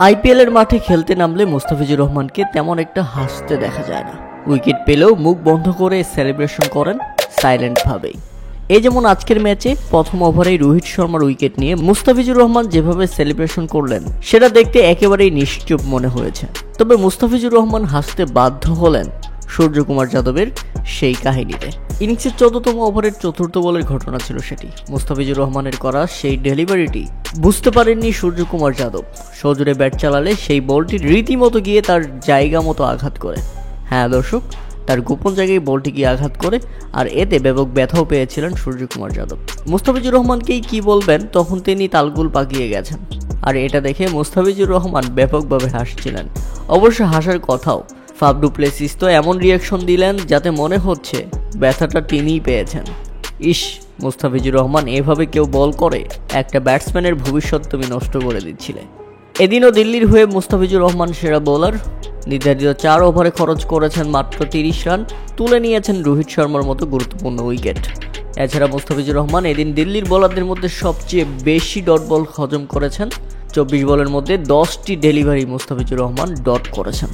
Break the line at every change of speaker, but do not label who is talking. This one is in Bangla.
আইপিএল এর মাঠে খেলতে নামলে মুস্তাফিজুর রহমানকে তেমন একটা হাসতে দেখা যায় না। উইকেট পেলেও মুখ বন্ধ করে সেলিব্রেশন করেন সাইলেন্ট ভাবেই। এই যেমন আজকের ম্যাচে প্রথম ওভারেই রোহিত শর্মার উইকেট নিয়ে মুস্তাফিজুর রহমান যেভাবে সেলিব্রেশন করলেন সেটা দেখতে একেবারেই নিশ্চুপ মনে হয়েছে। তবে মুস্তাফিজুর রহমান হাসতে বাধ্য হলেন সূর্যকুমার যাদবের সেই কাহিনীতে। ইনিংসের 14তম ওভারের চতুর্থ বলের ঘটনা ছিল সেটি। মুস্তাফিজুর রহমানের করা সেই ডেলিভারিটি বুঝতে পারেননি সূর্যকুমার যাদব। সজোরে ব্যাট চালালে সেই বলটি রীতিমতো গিয়ে তার জায়গা মতো আঘাত করে। হ্যাঁ দর্শক, তার গোপন জায়গায় বলটি গিয়ে আঘাত করে, আর এতে ব্যাপক ব্যথাও পেয়েছিলেন সূর্যকুমার যাদব। মুস্তাফিজুর রহমানকেই কি বলবেন, তখন তিনি তালগোল পাকিয়ে গেছেন। আর এটা দেখে মুস্তাফিজুর রহমান ব্যাপকভাবে হাসছিলেন। অবশ্য হাসার কথাও। ফাফ ডু প্লেসিস তো এমন রিয়াকশন দিলেন যাতে মনে হচ্ছে ব্যথাটা তিনিই পেয়েছেন। ইস, মুস্তাফিজুর রহমান, এভাবে কেউ বল করে? একটা ব্যাটসম্যানের ভবিষ্যৎ তুমি নষ্ট করে দিচ্ছিলে। এদিনও দিল্লির হয়ে মুস্তাফিজুর রহমান সেরা বোলার। নির্ধারিত 4 ওভারে খরচ করেছেন মাত্র 30 রান, তুলে নিয়েছেন রোহিত শর্মার মতো গুরুত্বপূর্ণ উইকেট। এছাড়া মুস্তাফিজুর রহমান এদিন দিল্লির বোলারদের মধ্যে সবচেয়ে বেশি ডট বল হজম করেছেন। 24 বলের মধ্যে 10টি ডেলিভারি মুস্তাফিজুর রহমান ডট করেছেন।